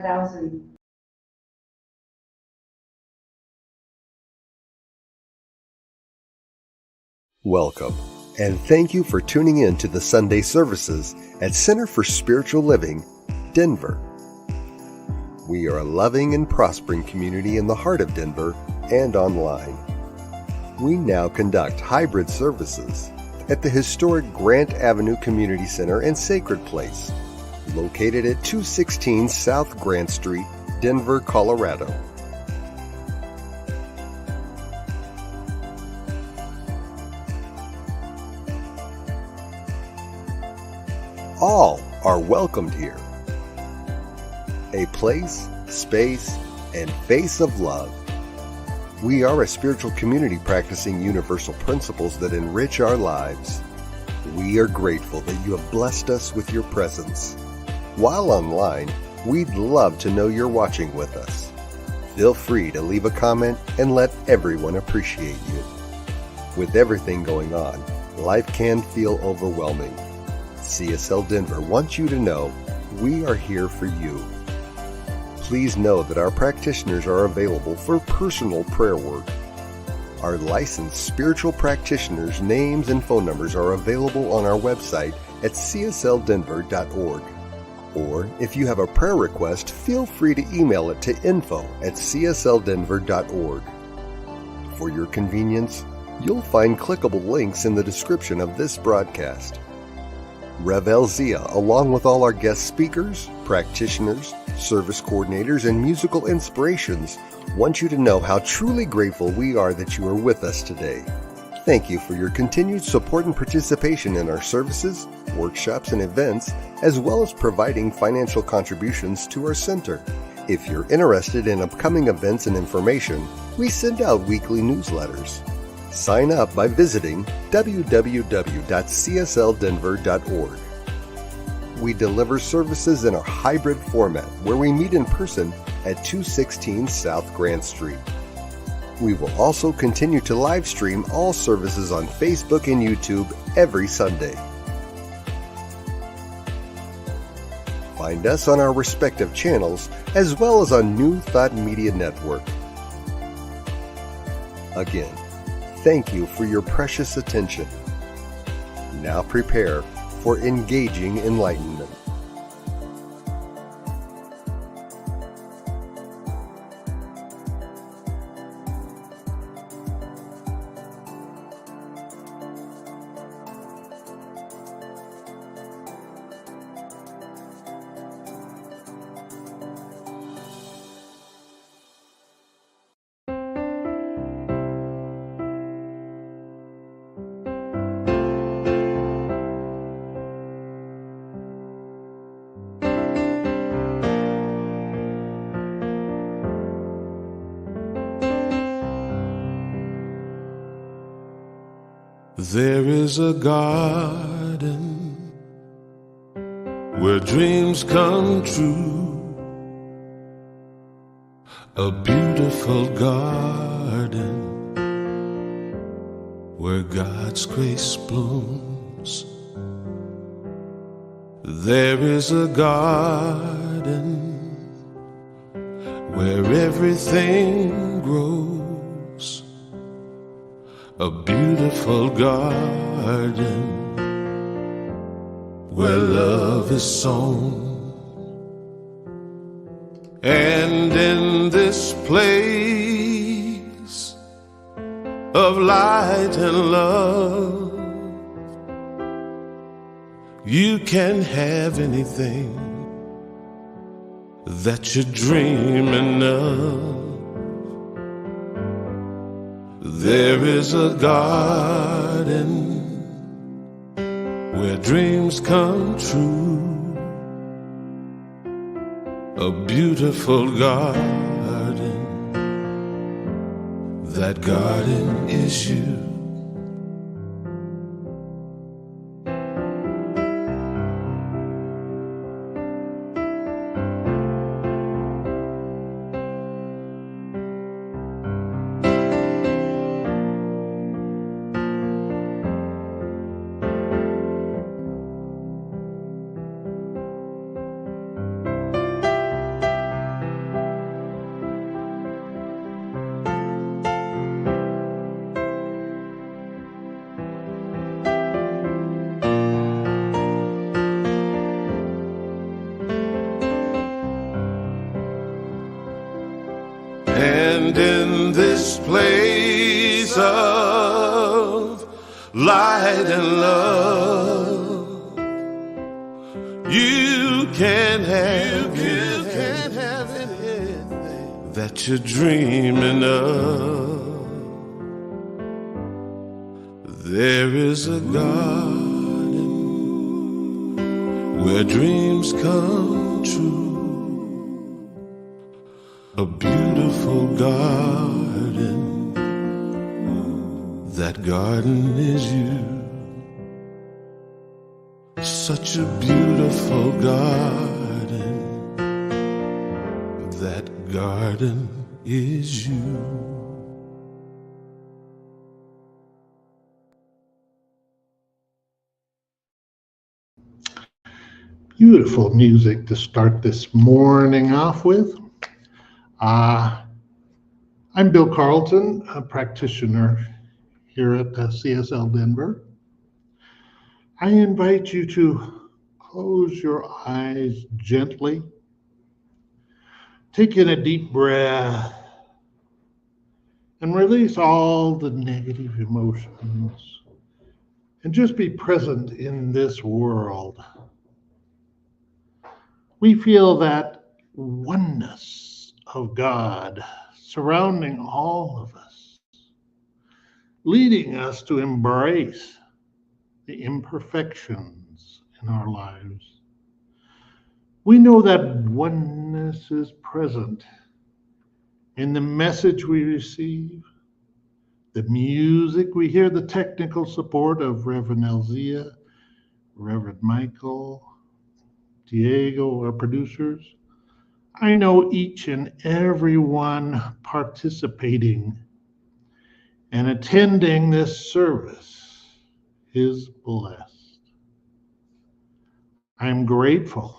thousand. Welcome, and thank you for tuning in to the Sunday services at Center for Spiritual Living, Denver. We are a loving and prospering community in the heart of Denver and online. We now conduct hybrid services at the historic Grant Avenue Community Center and Sacred Place, located at 216 South Grant Street, Denver, Colorado. All are welcomed here. A place, space, and face of love. We are a spiritual community practicing universal principles that enrich our lives. We are grateful that you have blessed us with your presence. While online, we'd love to know you're watching with us. Feel free to leave a comment and let everyone appreciate you. With everything going on, life can feel overwhelming. CSL Denver wants you to know we are here for you. Please know that our practitioners are available for personal prayer work. Our licensed spiritual practitioners' names and phone numbers are available on our website at csldenver.org. Or if you have a prayer request, feel free to email it to info@csldenver.org. For your convenience, you'll find clickable links in the description of this broadcast. Rev. Elzia, along with all our guest speakers, practitioners, service coordinators, and musical inspirations, want you to know how truly grateful we are that you are with us today. Thank you for your continued support and participation in our services, workshops, and events, as well as providing financial contributions to our center. If you're interested in upcoming events and information, we send out weekly newsletters. Sign up by visiting www.csldenver.org. We deliver services in a hybrid format where we meet in person at 216 South Grant Street. We will also continue to live stream all services on Facebook and YouTube every Sunday. Find us on our respective channels as well as on New Thought Media Network. Again, thank you for your precious attention. Now prepare for engaging enlightenment. There is a garden where dreams come true, a beautiful garden where God's grace blooms. There is a garden where everything grows, a beautiful garden where love is sown. And in this place of light and love, you can have anything that you're dreaming of. There is a garden where dreams come true, a beautiful garden. That garden is you. And in this place of light and love, you can have anything that you're dreaming of. There is a garden where dreams come true, a beautiful garden. That garden is you. Such a beautiful garden. That garden is you. Beautiful music to start this morning off with. I'm Bill Carlton, a practitioner here at CSL Denver. I invite you to close your eyes gently, take in a deep breath, and release all the negative emotions, and just be present in this world. We feel that oneness of God surrounding all of us, leading us to embrace the imperfections in our lives. We know that oneness is present in the message we receive, the music we hear, the technical support of Reverend Elzia, Reverend Michael, Diego, our producers. I know each and every one participating and attending this service is blessed. I'm grateful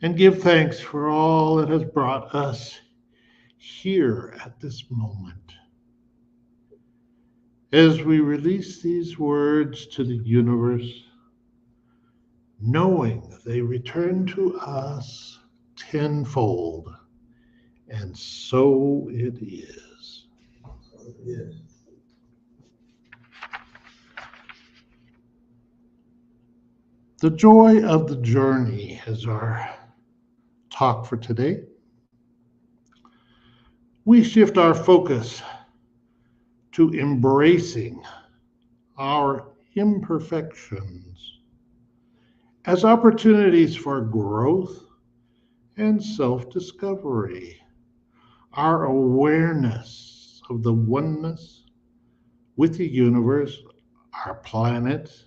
and give thanks for all that has brought us here at this moment. As we release these words to the universe, knowing they return to us tenfold, and so it is. The joy of the journey is our talk for today. We shift our focus to embracing our imperfections as opportunities for growth and self-discovery. Our awareness of the oneness with the universe, our planet,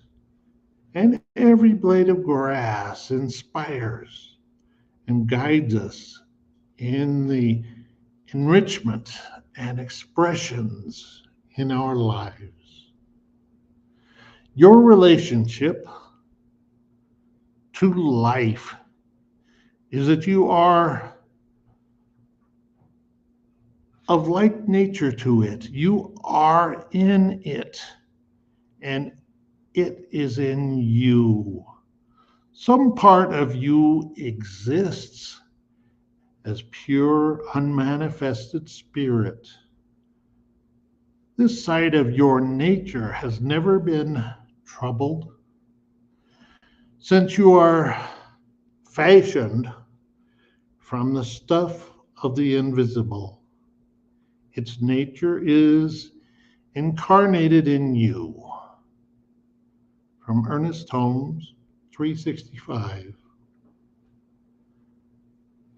and every blade of grass inspires and guides us in the enrichment and expressions in our lives. Your relationship to life is that you are of like nature to it. You are in it, and it is in you. Some part of you exists as pure, unmanifested spirit. This side of your nature has never been troubled. Since you are fashioned from the stuff of the invisible, its nature is incarnated in you. From Ernest Holmes, 365.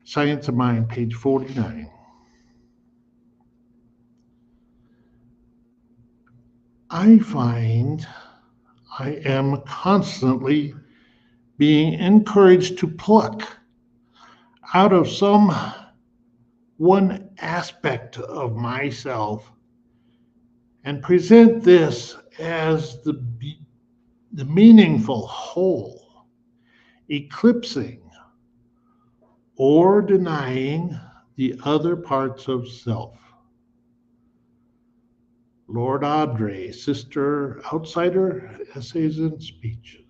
Science of Mind, page 49. I find I am constantly being encouraged to pluck out of some one aspect of myself and present this as the meaningful whole, eclipsing or denying the other parts of self. Lord Audrey, Sister Outsider, Essays and Speeches.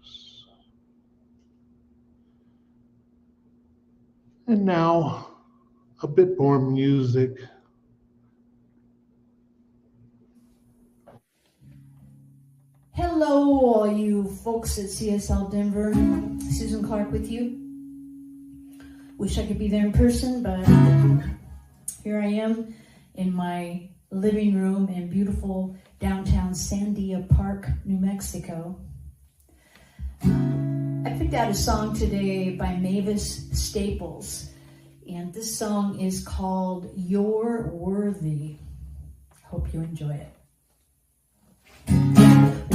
And now, a bit more music. Hello, all you folks at CSL Denver. Susan Clark with you. Wish I could be there in person, but here I am in my living room in beautiful downtown Sandia Park, New Mexico. I picked out a song today by Mavis Staples, and this song is called You're Worthy. Hope you enjoy it.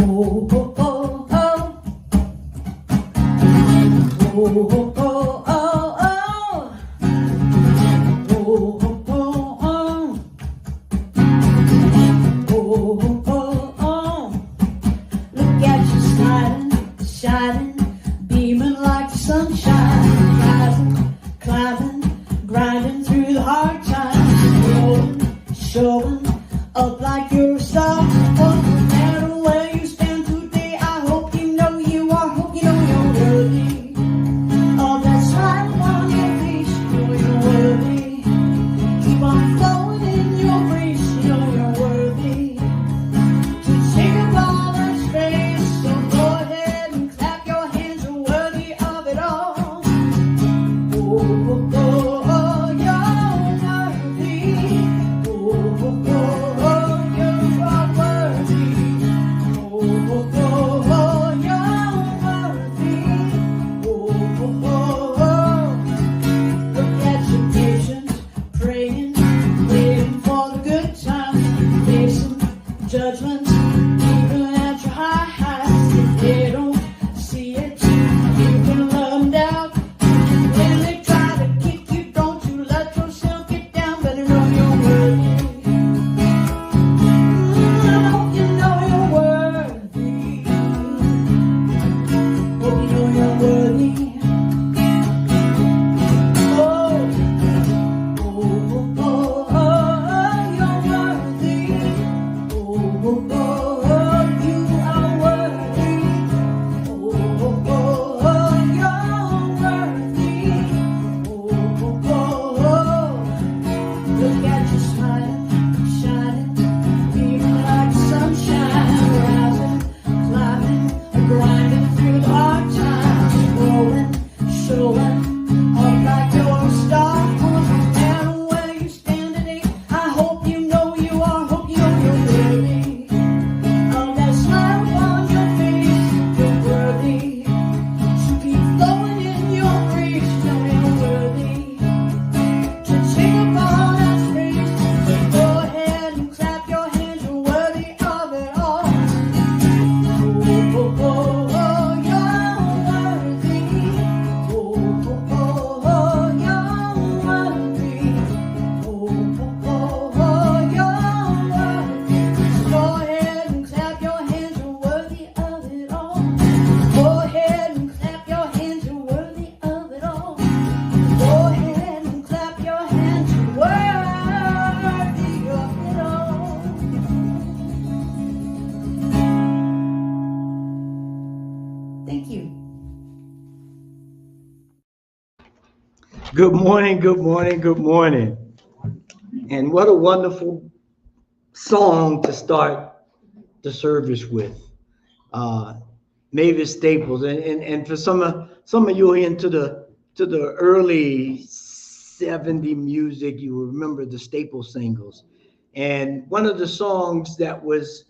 Oh, oh, oh, oh. Oh, oh, oh, oh, oh. Oh, oh, oh, oh. Oh, oh, oh. Look at you smiling, shining, beaming like the sunshine. Rising, climbing, grinding through the hard times. Rolling, showing up like you're a star. Oh, no matter where you stand today, I hope you know you are, hope you know you're worthy. Oh, that smile on your face, you know you're worthy. Keep on flowing in your grace, you know you're worthy. To take up all that space, so go ahead and clap your hands, you're worthy of it all. Oh, oh, oh, oh, you're worthy. Oh, oh, oh, you are worthy. Oh, oh, oh, you're worthy. Oh, oh, oh. Look at your patience, praying, waiting for the good times, facing judgments, even at your highs. If they don't see it, you can let them down. When they try to kick you, don't you let yourself get down. Better know you're worthy. I hope you know you're worthy. Hope you know you're worthy. Oh, oh, oh, oh, you're worthy. Oh, oh, oh, you are worthy. Oh, oh, oh, you're worthy. Oh, oh, oh, look at you smiling, shining, beaming like sunshine, rising, climbing, grinding through the hard times, rolling, showing up like you're a star. No matter where you stand today, I hope you know you are, hope you know you're worthy. Oh, that smile on your face, you're worthy. To keep flowing in your grace, you know you're worthy. To take up all that space, so go ahead and clap your hands, you're worthy of it all. Oh, oh, oh, oh, you're worthy. Oh, oh, oh, you're worthy. Oh, oh, oh, you're worthy. So go ahead and clap your hands, you're worthy of it all. Go ahead and clap your hands, you're worthy of it all. Go ahead and clap your hands, you're worthy of it all. Thank you. Good morning, good morning, good morning. And what a wonderful song to start the service with. Mavis Staples. And for some of you into the early 70 music, you will remember the Staples singles. And one of the songs that was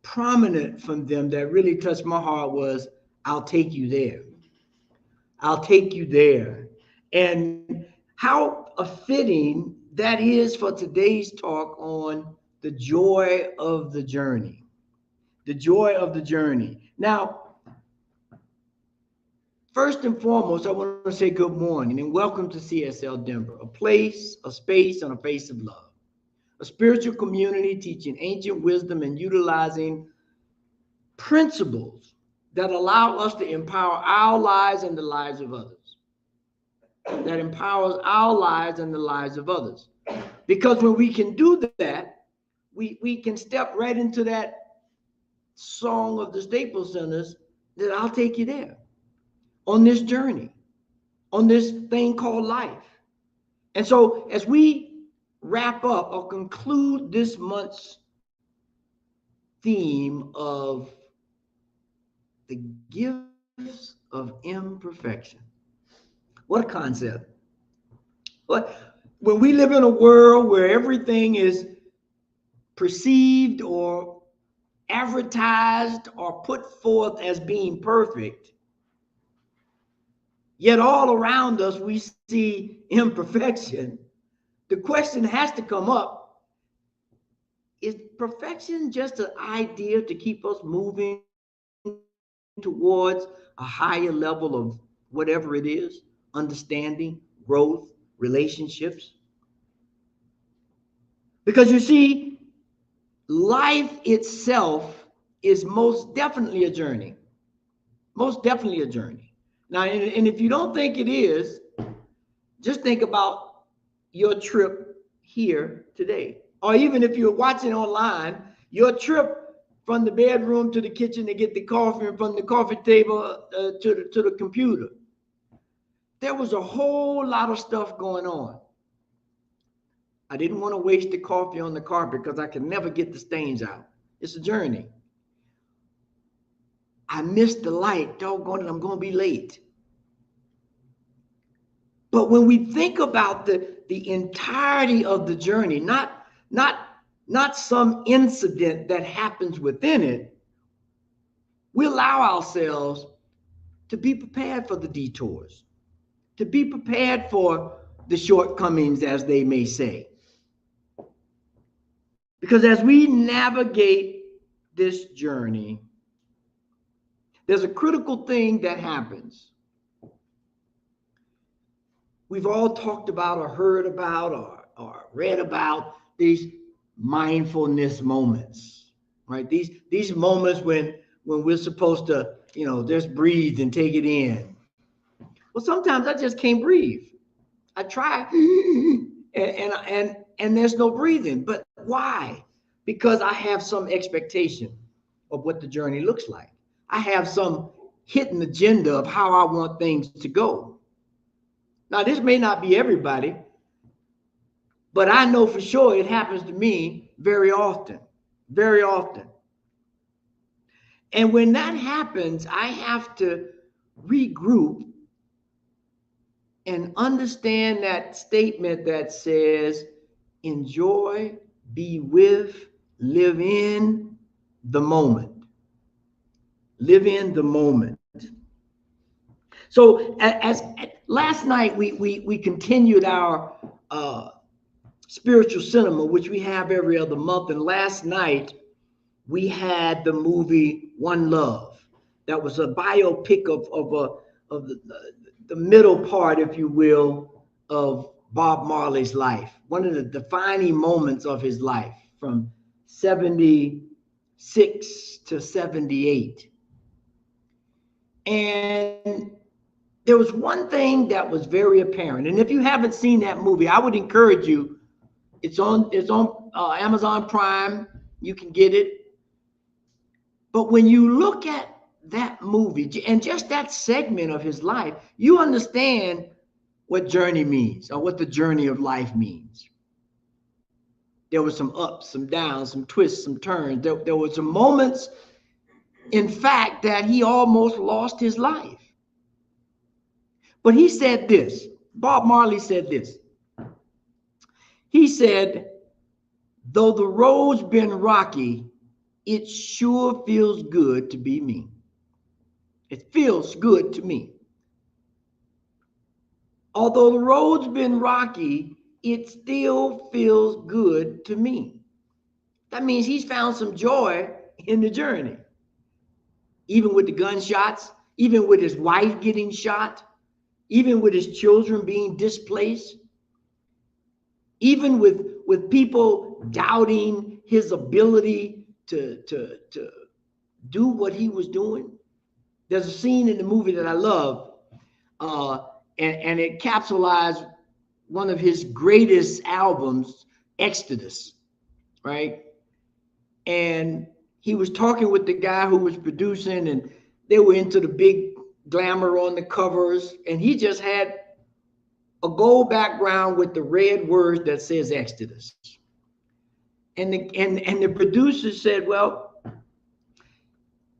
prominent from them that really touched my heart was I'll Take You There. I'll Take You There. And how fitting that is for today's talk on the joy of the journey. The joy of the journey. Now, first and foremost, I want to say good morning and welcome to CSL Denver, a place, a space, and a face of love. A spiritual community teaching ancient wisdom and utilizing principles that allow us to empower our lives and the lives of others. That empowers our lives and the lives of others. Because when we can do that, we can step right into that song of the Staples Centers that I'll take you there on this journey, on this thing called life. And so as we wrap up or conclude this month's theme of the gifts of imperfection, what a concept. When we live in a world where everything is perceived or advertised or put forth as being perfect, yet all around us we see imperfection, the question has to come up, is perfection just an idea to keep us moving towards a higher level of whatever it is, understanding, growth, relationships? Because you see, life itself is most definitely a journey. Most definitely a journey. Now, and if you don't think it is, just think about your trip here today. Or even if you're watching online, your trip from the bedroom to the kitchen to get the coffee, and from the coffee table to the computer. There was a whole lot of stuff going on. I didn't want to waste the coffee on the carpet because I can never get the stains out. It's a journey. I missed the light. Doggone it, I'm going to be late. But when we think about the entirety of the journey, not some incident that happens within it, we allow ourselves to be prepared for the detours, to be prepared for the shortcomings, as they may say. Because as we navigate this journey, there's a critical thing that happens. We've all talked about or heard about or read about these mindfulness moments, right? These moments when we're supposed to, just breathe and take it in. Well, sometimes I just can't breathe. I try and there's no breathing. But why? Because I have some expectation of what the journey looks like. I have some hidden agenda of how I want things to go. Now, this may not be everybody, but I know for sure it happens to me very often, very often. And when that happens, I have to regroup and understand that statement that says, enjoy, be with, live in the moment. Live in the moment. So as last night, we continued our spiritual cinema, which we have every other month. And last night, we had the movie One Love. That was a biopic of the middle part, if you will, of Bob Marley's life. One of the defining moments of his life from 76 to 78. And there was one thing that was very apparent. And if you haven't seen that movie, I would encourage you. It's on Amazon Prime. You can get it. But when you look at that movie and just that segment of his life, you understand what journey means, or what the journey of life means. There were some ups, some downs, some twists, some turns. There were some moments, in fact, that he almost lost his life. But he said this, Bob Marley said this. He said, though the road's been rocky, it sure feels good to be me. It feels good to me. Although the road's been rocky, it still feels good to me. That means he's found some joy in the journey. Even with the gunshots, even with his wife getting shot, even with his children being displaced, even with people doubting his ability to do what he was doing. There's a scene in the movie that I love, and it capsulized one of his greatest albums, Exodus, right? And he was talking with the guy who was producing, and they were into the big glamour on the covers, and he just had a gold background with the red word that says Exodus. And the producer said, well,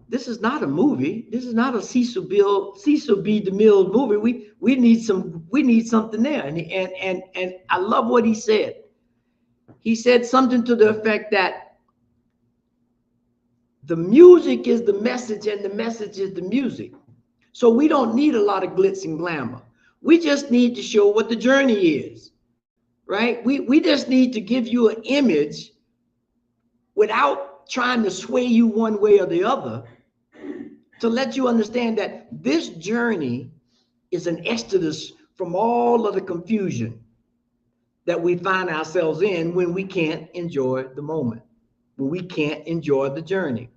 this is not a movie. This is not a Cecil B. DeMille movie. We need something there. And I love what he said. He said something to the effect that the music is the message and the message is the music. So we don't need a lot of glitz and glamour. We just need to show what the journey is, right? We just need to give you an image without trying to sway you one way or the other, to let you understand that this journey is an exodus from all of the confusion that we find ourselves in when we can't enjoy the moment, when we can't enjoy the journey.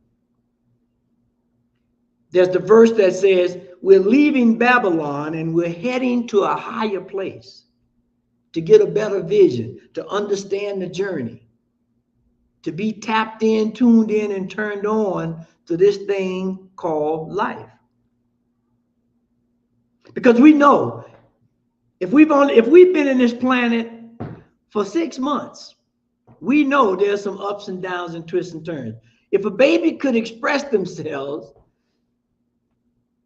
There's the verse that says, we're leaving Babylon and we're heading to a higher place to get a better vision, to understand the journey, to be tapped in, tuned in, and turned on to this thing called life. Because we know if we've been in this planet for 6 months, we know there's some ups and downs and twists and turns. If a baby could express themselves,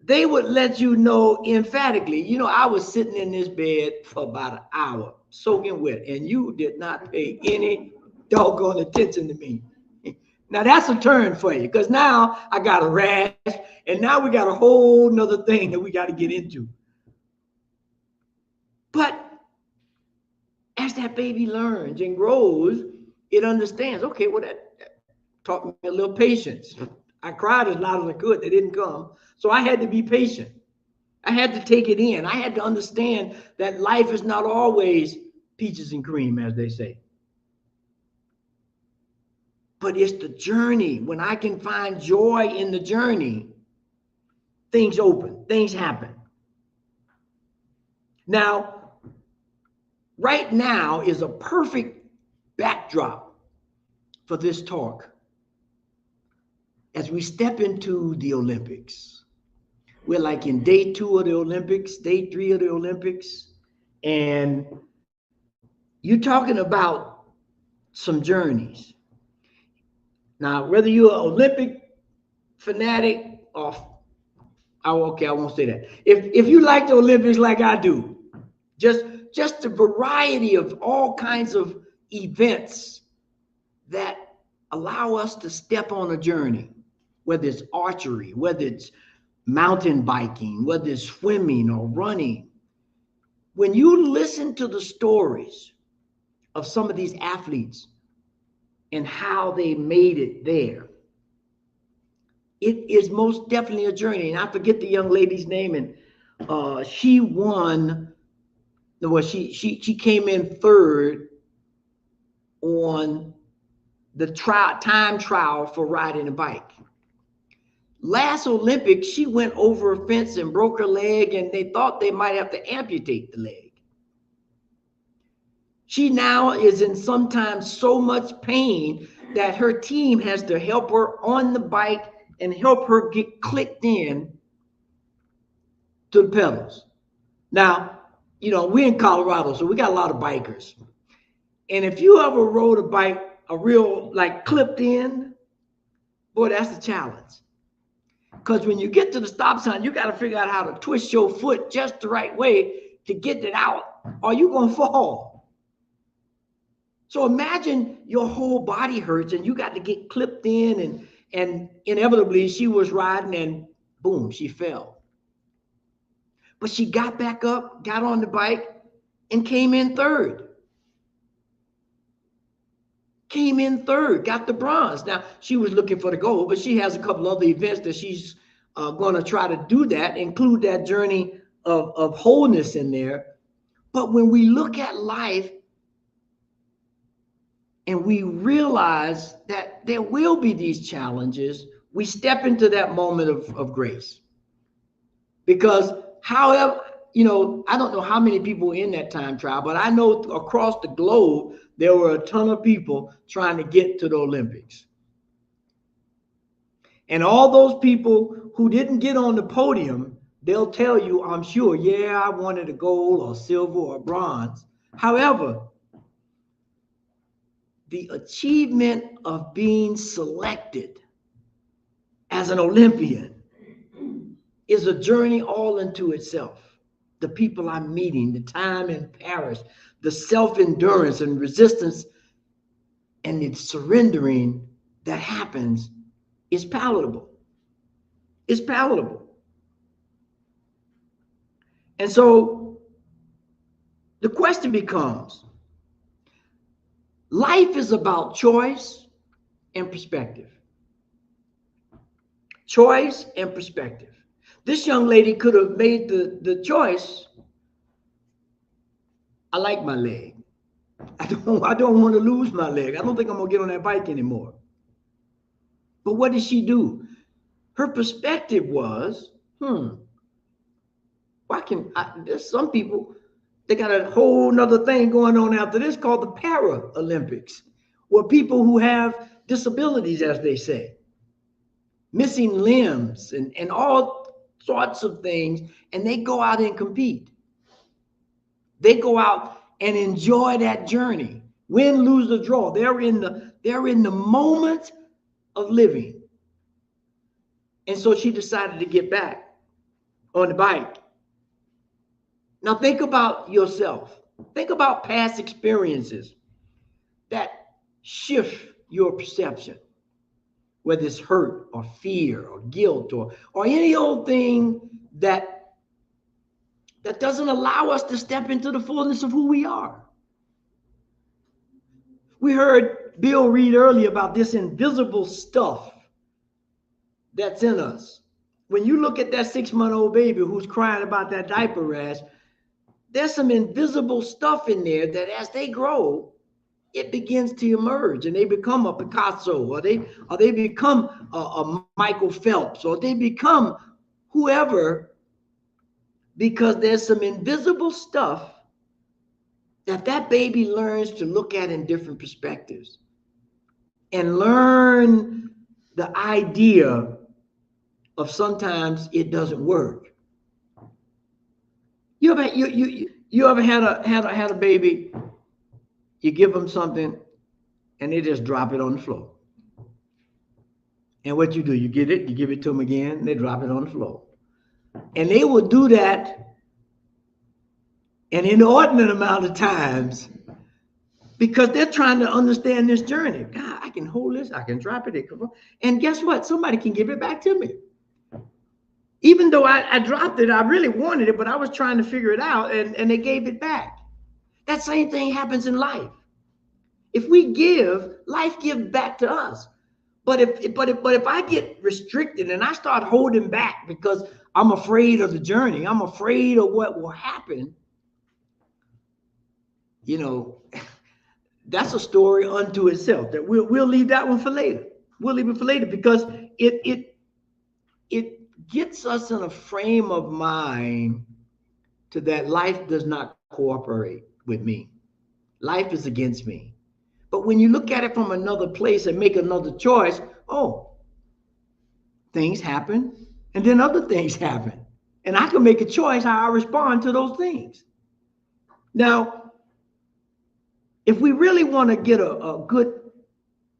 they would let you know emphatically. You know, I was sitting in this bed for about an hour, soaking wet, and you did not pay any doggone attention to me. Now that's a turn for you, because now I got a rash, and now we got a whole nother thing that we got to get into. But as that baby learns and grows, it understands, okay, well, that taught me a little patience. I cried as loud as I could. They didn't come. So I had to be patient. I had to take it in. I had to understand that life is not always peaches and cream, as they say. But it's the journey. When I can find joy in the journey, things open, things happen. Now, right now is a perfect backdrop for this talk. As we step into the Olympics, we're like in day 2 of the Olympics, day 3 of the Olympics, and you're talking about some journeys. Now, whether you're an Olympic fanatic or, okay, I won't say that. If you like the Olympics like I do, just the variety of all kinds of events that allow us to step on a journey, whether it's archery, whether it's mountain biking, whether it's swimming or running. When you listen to the stories of some of these athletes and how they made it there, it is most definitely a journey. And I forget the young lady's name, and she won. Well, she came in third on the time trial for riding a bike. Last Olympics, she went over a fence and broke her leg, and they thought they might have to amputate the leg. She now is in sometimes so much pain that her team has to help her on the bike and help her get clicked in to the pedals. Now, you know, we're in Colorado, so we got a lot of bikers. And if you ever rode a bike, a real, like, clipped in, boy, that's a challenge. Because when you get to the stop sign, you got to figure out how to twist your foot just the right way to get it out, or you're going to fall. So imagine your whole body hurts and you got to get clipped in, and inevitably she was riding and boom, she fell. But she got back up, got on the bike, and came in third. Came in third, got the bronze. Now, she was looking for the gold, but she has a couple other events that she's going to try to do that, include that journey of wholeness in there. But when we look at life and we realize that there will be these challenges, we step into that moment of grace. Because however, you know, I don't know how many people were in that time trial, but I know across the globe, there were a ton of people trying to get to the Olympics. And all those people who didn't get on the podium they'll tell you, I'm sure, yeah, I wanted a gold or silver or bronze. However, the achievement of being selected as an Olympian is a journey all into itself. The people I'm meeting, the time in Paris, the self-endurance and resistance and the surrendering that happens is palatable. It's palatable. And so the question becomes, life is about choice and perspective. Choice and perspective. This young lady could have made the choice, I like my leg. I don't want to lose my leg. I don't think I'm going to get on that bike anymore. But what did she do? Her perspective was, there's some people, they got a whole nother thing going on after this called the Paralympics, where people who have disabilities, as they say, missing limbs and all sorts of things, and they go out and compete. They go out and enjoy that journey. Win, lose, or draw. They're in the moment of living. And so she decided to get back on the bike. Now think about yourself. Think about past experiences that shift your perception, whether it's hurt or fear or guilt or any old thing that doesn't allow us to step into the fullness of who we are. We heard Bill read earlier about this invisible stuff that's in us. When you look at that 6-month-old baby who's crying about that diaper rash, there's some invisible stuff in there that as they grow, it begins to emerge and they become a Picasso, or they become a Michael Phelps, or they become whoever, because there's some invisible stuff that baby learns to look at in different perspectives and learn the idea of sometimes it doesn't work. You ever had a baby? You give them something and they just drop it on the floor. And what you do, you get it, you give it to them again, and they drop it on the floor. And they will do that an inordinate amount of times because they're trying to understand this journey. God, I can hold this, I can drop it. And guess what? Somebody can give it back to me. Even though I dropped it, I really wanted it, but I was trying to figure it out, and they gave it back. That same thing happens in life. If we give, life gives back to us. But if I get restricted and I start holding back because I'm afraid of the journey, I'm afraid of what will happen, that's a story unto itself. That we'll leave that one for later. We'll leave it for later because it gets us in a frame of mind to that life does not cooperate with me. Life is against me. But when you look at it from another place and make another choice, things happen and then other things happen. And I can make a choice how I respond to those things. Now, if we really want to get a good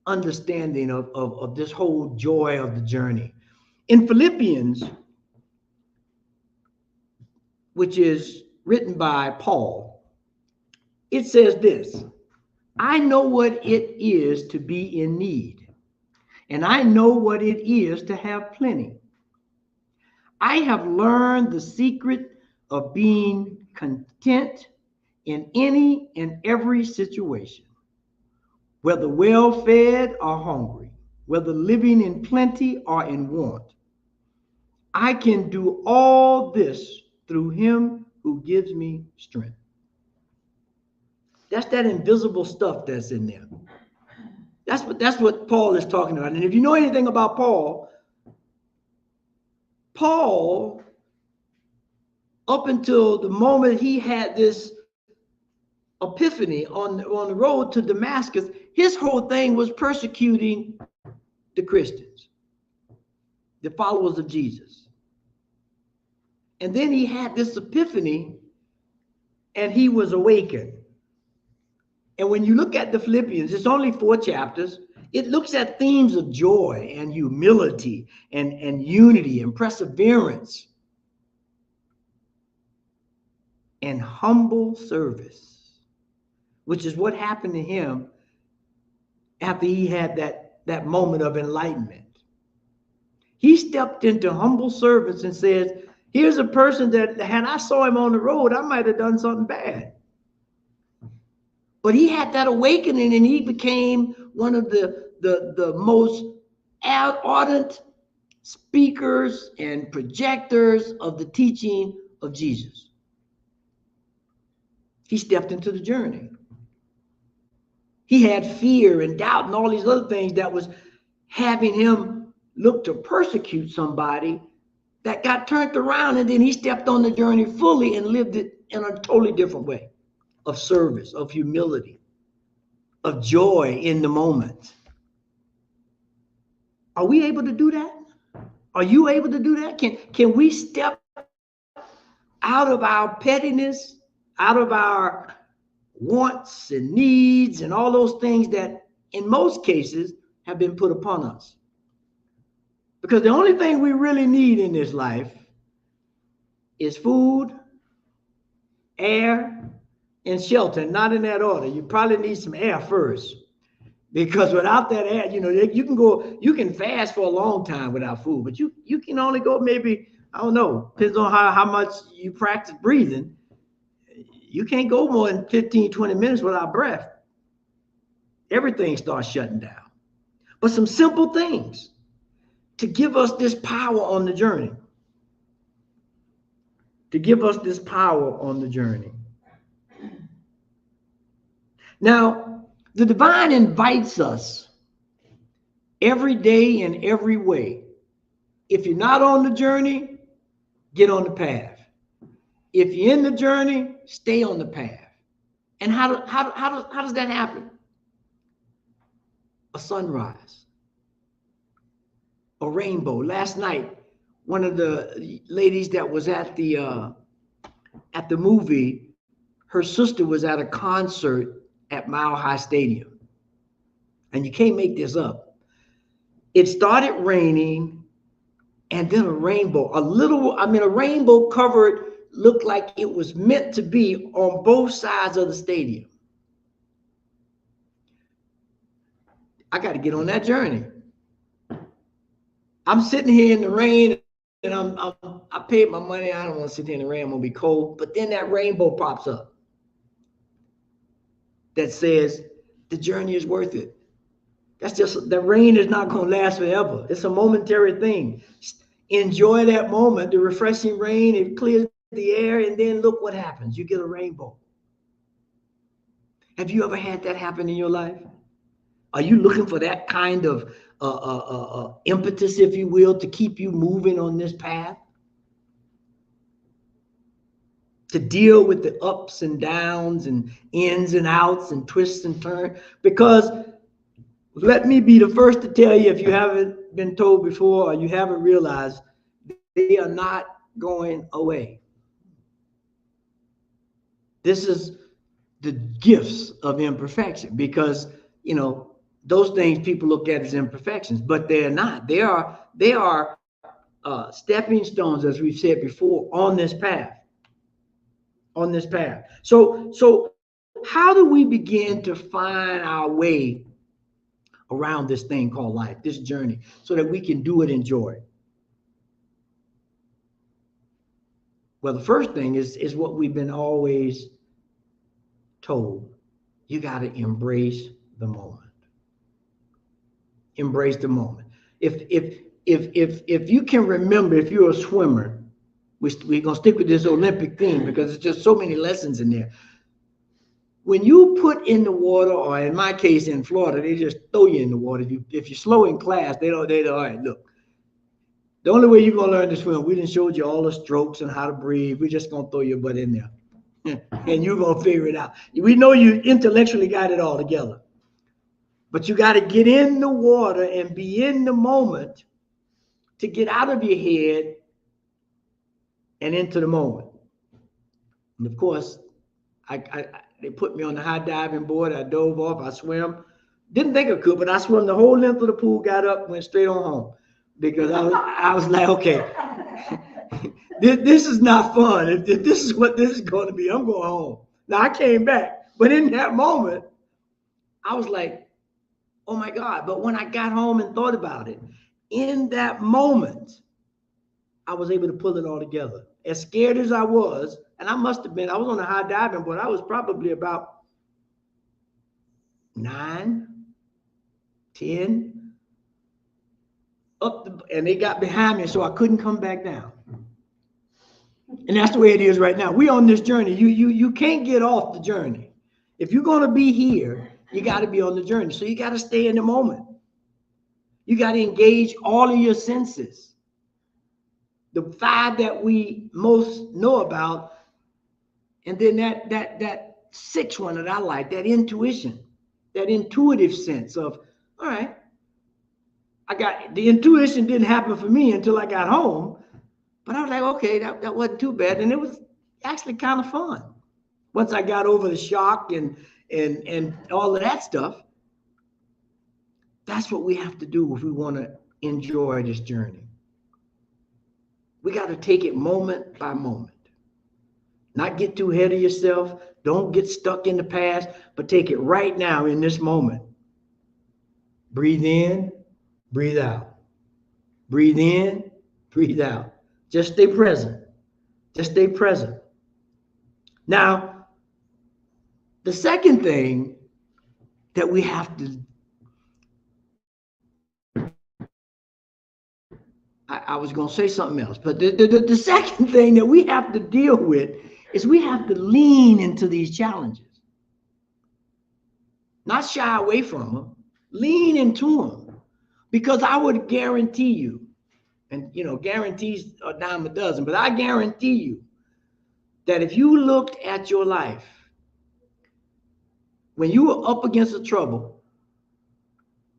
understanding of this whole joy of the journey, in Philippians, which is written by Paul, it says this: I know what it is to be in need, and I know what it is to have plenty. I have learned the secret of being content in any and every situation, whether well-fed or hungry, whether living in plenty or in want. I can do all this through him who gives me strength. That's that invisible stuff that's in there. That's what Paul is talking about. And if you know anything about Paul, up until the moment he had this epiphany on the road to Damascus, his whole thing was persecuting the Christians, the followers of Jesus. And then he had this epiphany and he was awakened. And when you look at the Philippians, it's only 4 chapters. It looks at themes of joy and humility and unity and perseverance and humble service, which is what happened to him after he had that moment of enlightenment. He stepped into humble service and says, here's a person that had I saw him on the road, I might have done something bad. But he had that awakening and he became one of the most ardent speakers and projectors of the teaching of Jesus. He stepped into the journey. He had fear and doubt and all these other things that was having him look to persecute somebody that got turned around, and then he stepped on the journey fully and lived it in a totally different way of service, of humility, of joy in the moment. Are we able to do that? Are you able to do that? Can we step out of our pettiness, out of our wants and needs and all those things that in most cases have been put upon us? Because the only thing we really need in this life is food, air, and shelter. Not in that order. You probably need some air first. Because without that air, you can fast for a long time without food, but you can only go maybe, I don't know, depends on how much you practice breathing. You can't go more than 15, 20 minutes without breath. Everything starts shutting down. But some simple things to give us this power on the journey. To give us this power on the journey. Now, the divine invites us every day in every way. If you're not on the journey, get on the path. If you're in the journey, stay on the path. And how does that happen? A sunrise, a rainbow. Last night, one of the ladies that was at the movie, her sister was at a concert at Mile High Stadium. And you can't make this up. It started raining and then a rainbow, a rainbow covered, looked like it was meant to be on both sides of the stadium. I got to get on that journey. I'm sitting here in the rain and I paid my money. I don't want to sit here in the rain. I'm going to be cold. But then that rainbow pops up that says the journey is worth it. That's just, the rain is not going to last forever. It's a momentary thing. Enjoy that moment, the refreshing rain. It clears the air, and then look what happens. You get a rainbow. Have you ever had that happen in your life? Are you looking for that kind of impetus, if you will, to keep you moving on this path? To deal with the ups and downs and ins and outs and twists and turns? Because let me be the first to tell you, if you haven't been told before or you haven't realized, they are not going away. This is the gifts of imperfection, because, those things people look at as imperfections, but they're not. They are stepping stones, as we've said before, on this path. On this path. So how do we begin to find our way around this thing called life, this journey, so that we can do it in joy? Well, the first thing is what we've been always told. You got to embrace the moment. Embrace the moment. If you can remember, if you're a swimmer, we're gonna stick with this Olympic theme because there's just so many lessons in there. When you put in the water, or in my case in Florida, they just throw you in the water. If you're slow in class, they all right, look. The only way you're gonna learn to swim, we done showed you all the strokes and how to breathe. We're just gonna throw your butt in there. And you're gonna figure it out. We know you intellectually got it all together. But you got to get in the water and be in the moment to get out of your head and into the moment. And of course, they put me on the high diving board. I dove off. I swam. Didn't think I could, but I swam the whole length of the pool. Got up, went straight on home because I was like, okay, this is not fun. If this is what this is going to be, I'm going home. Now I came back, but in that moment, I was like, oh my God. But when I got home and thought about it, in that moment, I was able to pull it all together. As scared as I was, and I must have been, I was on a high diving board. I was probably about 9, 10, and they got behind me, so I couldn't come back down. And that's the way it is right now. We're on this journey. You can't get off the journey. If you're going to be here, you got to be on the journey. So you got to stay in the moment. You got to engage all of your senses. The 5 that we most know about, and then that 6th one that I like, that intuition, that intuitive sense of, all right, I got the intuition didn't happen for me until I got home, but I was like, okay, that wasn't too bad, and it was actually kind of fun once I got over the shock and all of that stuff. That's what we have to do if we want to enjoy this journey. We got to take it moment by moment. Not get too ahead of yourself. Don't get stuck in the past, but take it right now in this moment. Breathe in, breathe out. Breathe in, breathe out. Just stay present. Just stay present. Now, the second thing that we have to, I was going to say something else, but the second thing that we have to deal with is we have to lean into these challenges. Not shy away from them, lean into them. Because I would guarantee you, and guarantees are a dime a dozen, but I guarantee you that if you looked at your life, when you were up against the trouble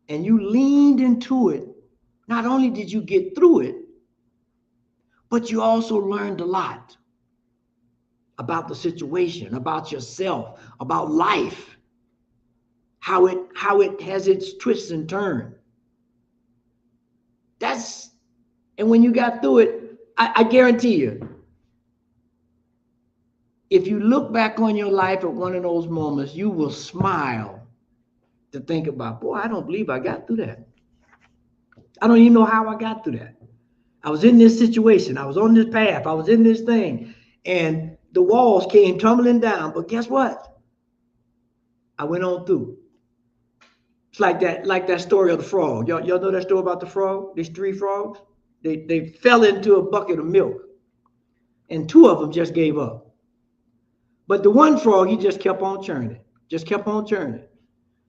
and you leaned into it, not only did you get through it, but you also learned a lot about the situation, about yourself, about life, how it has its twists and turns. And when you got through it, I guarantee you, if you look back on your life at one of those moments, you will smile to think about, boy, I don't believe I got through that. I don't even know how I got through that. I was in this situation. I was on this path. I was in this thing. And the walls came tumbling down. But guess what? I went on through. It's like that story of the frog. Y'all know that story about the frog? These 3 frogs? They fell into a bucket of milk. And 2 of them just gave up. But the one frog, he just kept on churning. Just kept on churning.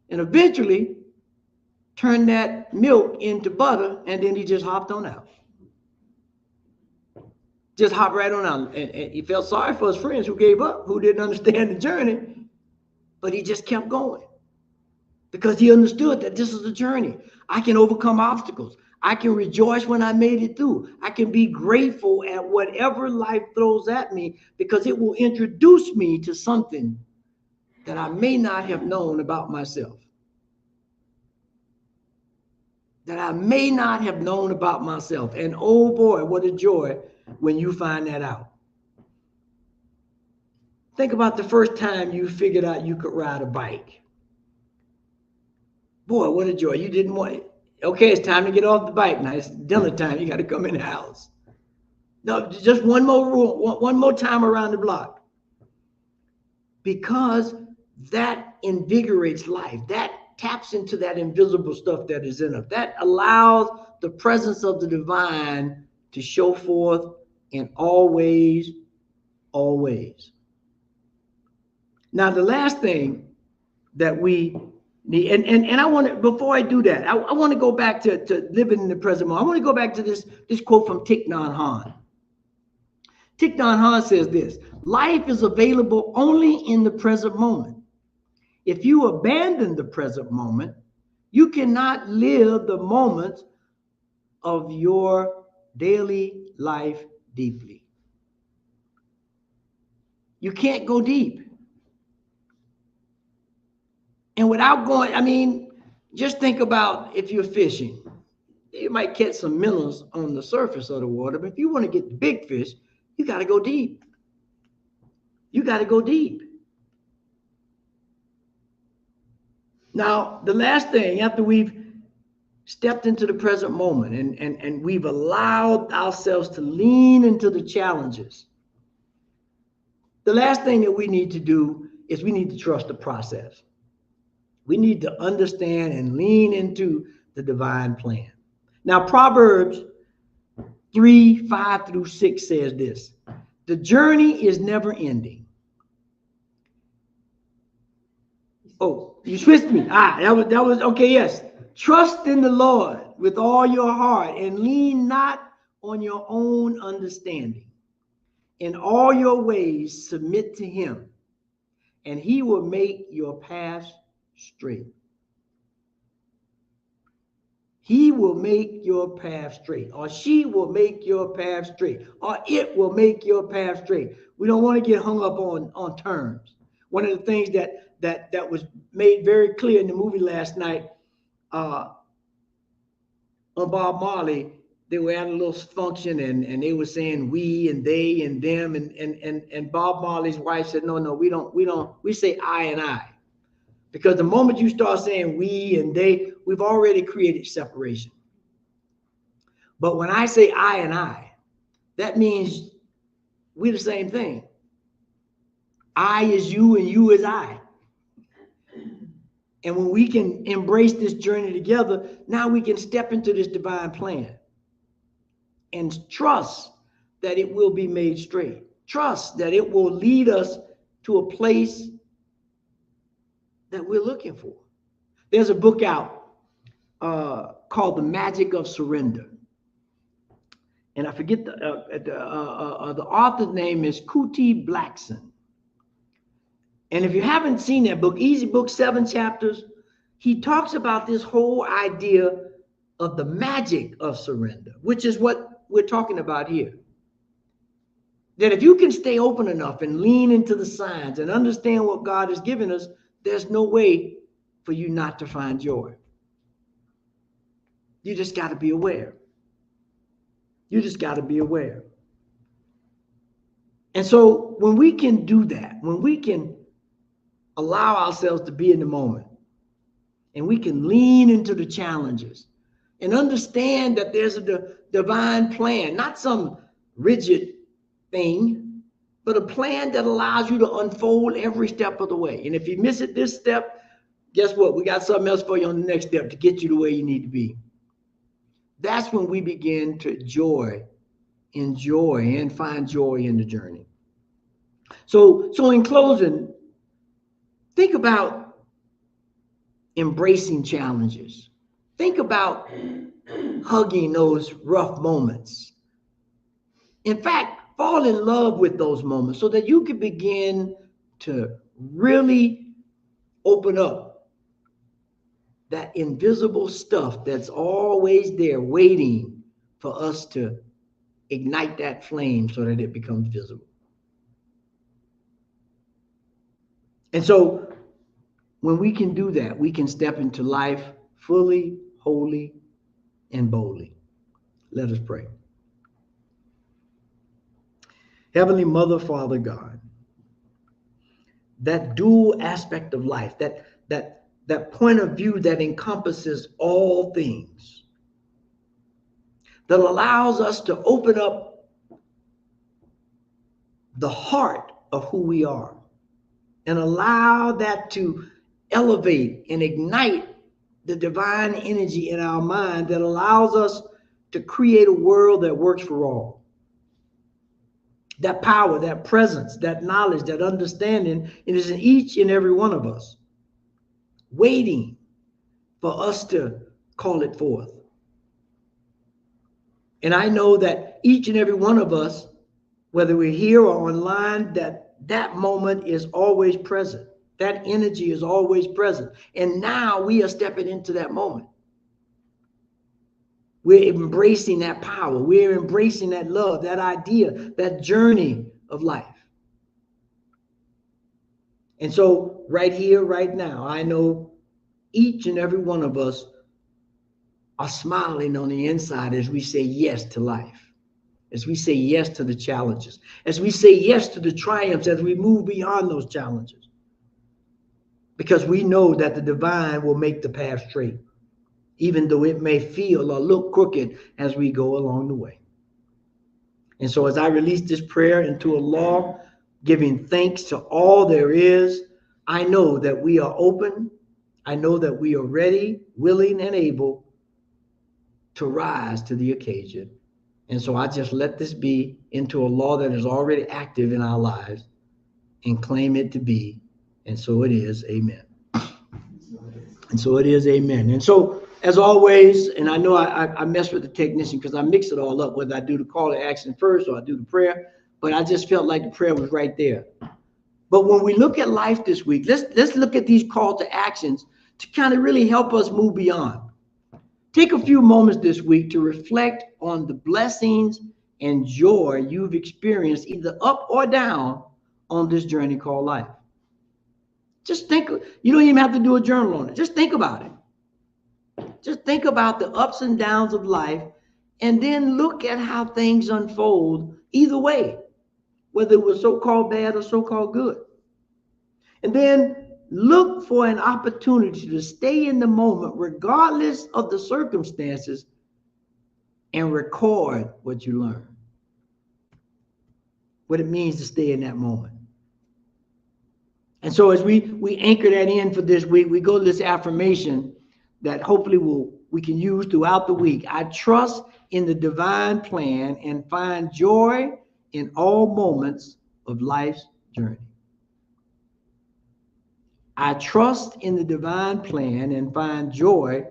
And eventually turned that milk into butter, and then he just hopped on out. Just hopped right on out. And he felt sorry for his friends who gave up, who didn't understand the journey, but he just kept going because he understood that this is a journey. I can overcome obstacles. I can rejoice when I made it through. I can be grateful at whatever life throws at me because it will introduce me to something that I may not have known about myself. That I may not have known about myself. And oh boy, what a joy when you find that out. Think about the first time you figured out you could ride a bike. Boy, what a joy. You didn't want it. Okay, it's time to get off the bike. Now it's dinner time. You got to come in the house. No, just one more time around the block. Because that invigorates life. That taps into that invisible stuff that is in us. That allows the presence of the divine to show forth in all ways, always. Now, the last thing that we need, and I want to, before I do that, I want to go back to living in the present moment. I want to go back to this quote from Thich Nhat Hanh. Thich Nhat Hanh says this: life is available only in the present moment. If you abandon the present moment, you cannot live the moments of your daily life deeply. You can't go deep. And without going, I mean, just think about if you're fishing. You might catch some minnows on the surface of the water, but if you want to get the big fish, you got to go deep. You got to go deep. Now, the last thing, after we've stepped into the present moment and we've allowed ourselves to lean into the challenges, the last thing that we need to do is we need to trust the process. We need to understand and lean into the divine plan. Now, Proverbs 3:5-6 says this: the journey is never ending. Oh, you switched me. That was okay. Yes. Trust in the Lord with all your heart and lean not on your own understanding. In all your ways, submit to him, and he will make your paths straight. He will make your path straight, or she will make your path straight, or it will make your path straight. We don't want to get hung up on terms. One of the things that was made very clear in the movie last night on Bob Marley, they were at a little function and they were saying we and they and them, and Bob Marley's wife said, no, we say I and I. Because the moment you start saying we and they, we've already created separation. But when I say I and I, that means we're the same thing. I is you and you is I. And when we can embrace this journey together, now we can step into this divine plan and trust that it will be made straight. Trust that it will lead us to a place that we're looking for. There's a book out called The Magic of Surrender. And I forget the author's name is Kuti Blackson. And if you haven't seen that book, easy book, 7 chapters, he talks about this whole idea of the magic of surrender, which is what we're talking about here. That if you can stay open enough and lean into the signs and understand what God has given us, there's no way for you not to find joy. You just got to be aware. You just got to be aware. And so when we can do that, when we can allow ourselves to be in the moment, and we can lean into the challenges and understand that there's a divine plan, not some rigid thing, but a plan that allows you to unfold every step of the way. And if you miss it this step, guess what? We got something else for you on the next step to get you to where you need to be. That's when we begin to enjoy and find joy in the journey. So in closing, think about embracing challenges. Think about hugging those rough moments. In fact, fall in love with those moments so that you can begin to really open up that invisible stuff that's always there waiting for us to ignite that flame so that it becomes visible. And so when we can do that, we can step into life fully, wholly, and boldly. Let us pray. Heavenly Mother, Father God, that dual aspect of life, that point of view that encompasses all things, that allows us to open up the heart of who we are and allow that to elevate and ignite the divine energy in our mind that allows us to create a world that works for all. That power, that presence, that knowledge, that understanding, it is in each and every one of us, waiting for us to call it forth. And I know that each and every one of us, whether we're here or online, that moment is always present. That energy is always present. And now we are stepping into that moment. We're embracing that power. We're embracing that love, that idea, that journey of life. And so right here, right now, I know each and every one of us are smiling on the inside as we say yes to life, as we say yes to the challenges, as we say yes to the triumphs, as we move beyond those challenges. Because we know that the divine will make the path straight, even though it may feel or look crooked as we go along the way. And so as I release this prayer into Allah, giving thanks to all there is, I know that we are open. I know that we are ready, willing, and able to rise to the occasion. And so I just let this be into a law that is already active in our lives and claim it to be. And so it is, amen. And so it is, amen. And so, as always, and I know I mess with the technician because I mix it all up, whether I do the call to action first or I do the prayer, but I just felt like the prayer was right there. But when we look at life this week, let's look at these call to actions to kind of really help us move beyond. Take a few moments this week to reflect on the blessings and joy you've experienced either up or down on this journey called life. Just think, you don't even have to do a journal on it. Just think about it. Just think about the ups and downs of life and then look at how things unfold either way, whether it was so-called bad or so-called good. And then look for an opportunity to stay in the moment regardless of the circumstances and record what you learn. What it means to stay in that moment. And so as we anchor that in for this week, we go to this affirmation that hopefully we can use throughout the week. I trust in the divine plan and find joy in all moments of life's journey. I trust in the divine plan and find joy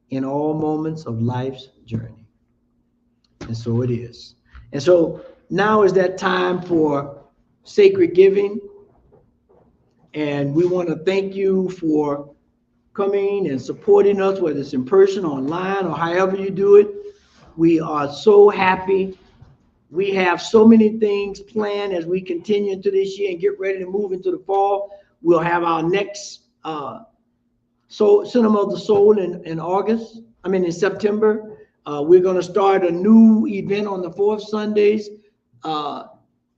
in all moments of life's journey. And so it is. And so now is that time for sacred giving. And we want to thank you for coming and supporting us, whether it's in person, online, or however you do it. We are so happy. We have so many things planned as we continue into this year and get ready to move into the fall. We'll have our next Cinema of the Soul in September. We're going to start a new event on the fourth Sundays,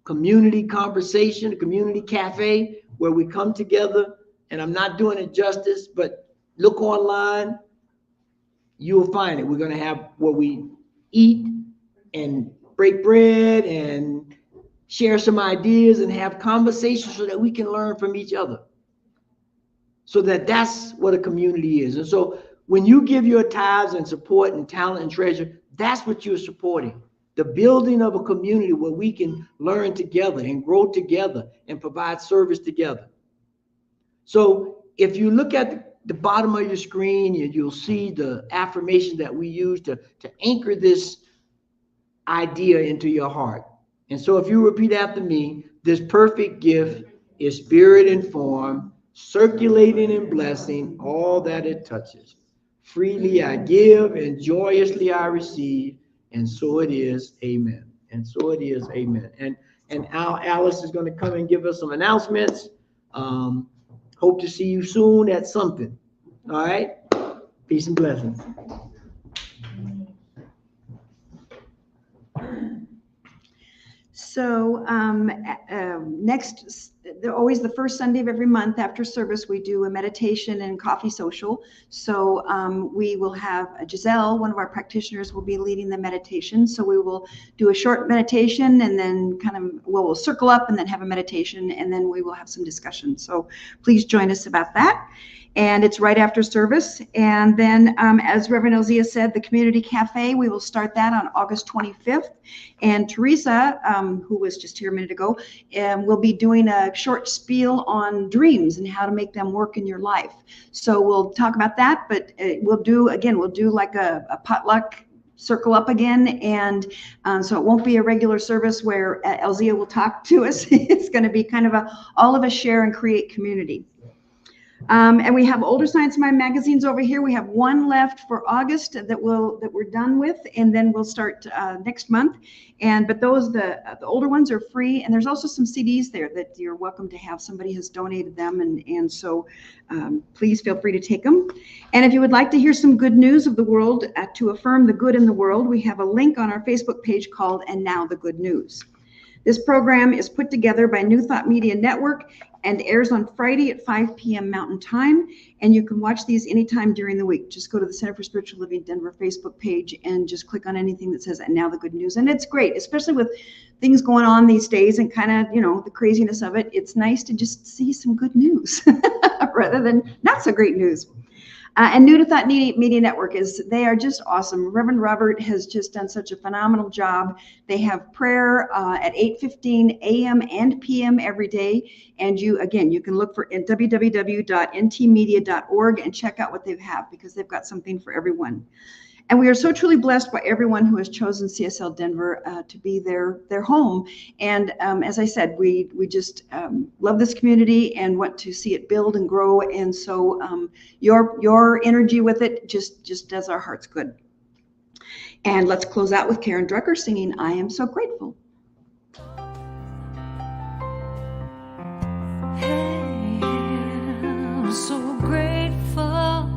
community conversation, a community cafe, where we come together, and I'm not doing it justice, but look online, you'll find it. We're going to have where we eat and break bread and share some ideas and have conversations so that we can learn from each other. So that's what a community is. And so when you give your tithes and support and talent and treasure, that's what you're supporting. The building of a community where we can learn together and grow together and provide service together. So if you look at the bottom of your screen, you'll see the affirmation that we use to anchor this idea into your heart. And so if you repeat after me, this perfect gift is spirit informed, circulating and blessing all that it touches. Freely I give and joyously I receive. And so it is, amen. And so it is, amen. And Alice is going to come and give us some announcements. Hope to see you soon at something. All right? Peace and blessings. So always the first Sunday of every month after service, we do a meditation and coffee social. So we will have Giselle, one of our practitioners, will be leading the meditation. So we will do a short meditation and then we'll circle up and then have a meditation, and then we will have some discussion. So please join us about that. And it's right after service. And then, as Reverend Elzia said, the Community Cafe, we will start that on August 25th. And Teresa, who was just here a minute ago, will be doing a short spiel on dreams and how to make them work in your life. So we'll talk about that, but we'll do like a potluck circle up again. And so it won't be a regular service where Elzia will talk to us. It's going to be kind of all of us share and create community. And we have Older Science Mind magazines over here. We have one left for August that we're done with, and then we'll start next month. But those the older ones are free, and there's also some CDs there that you're welcome to have. Somebody has donated them, and so please feel free to take them. And if you would like to hear some good news of the world to affirm the good in the world, we have a link on our Facebook page called "And Now the Good News." This program is put together by New Thought Media Network and airs on Friday at 5 p.m. Mountain Time. And you can watch these anytime during the week. Just go to the Center for Spiritual Living Denver Facebook page and just click on anything that says "And Now the Good News." And it's great, especially with things going on these days and kind of, the craziness of it. It's nice to just see some good news rather than not so great news. And New to Thought Media Network they are just awesome. Reverend Robert has just done such a phenomenal job. They have prayer at 8:15 a.m. and p.m. every day. And you can look for www.ntmedia.org and check out what they have, because they've got something for everyone. And we are so truly blessed by everyone who has chosen CSL Denver to be their home. And as I said, we just love this community and want to see it build and grow. And so your energy with it just does our hearts good. And let's close out with Karen Drucker singing "I Am So Grateful." Hey, I'm so grateful.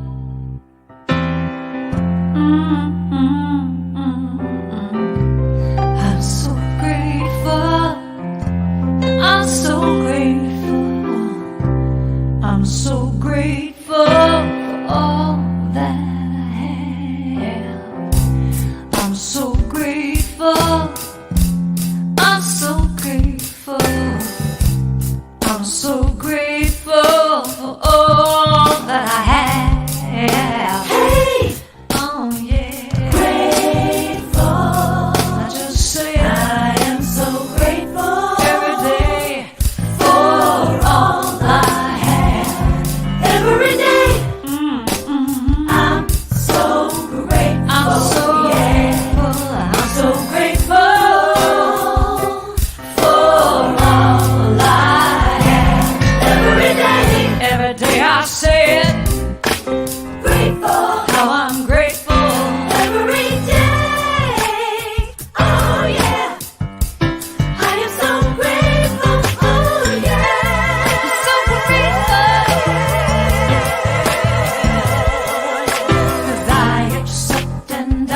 I'm so grateful. I'm so grateful. I'm so grateful for all that I have. I'm so grateful. I'm so grateful. I'm so grateful for all that I have. Hey! Oh yeah. Grateful. I just say I am so grateful every day for all I have. Every day. I'm so grateful. I'm so grateful. I'm so grateful for all I have. Every day I say it. Grateful. How I'm grateful every day. Oh yeah. I am so grateful. Oh yeah. So grateful. 'Cause I accept and I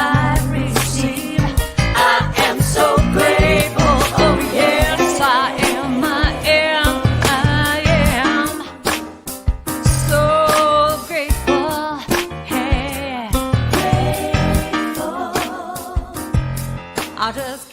receive. I am so grateful. Oh yes, I am. I am so grateful. Hey, grateful. I just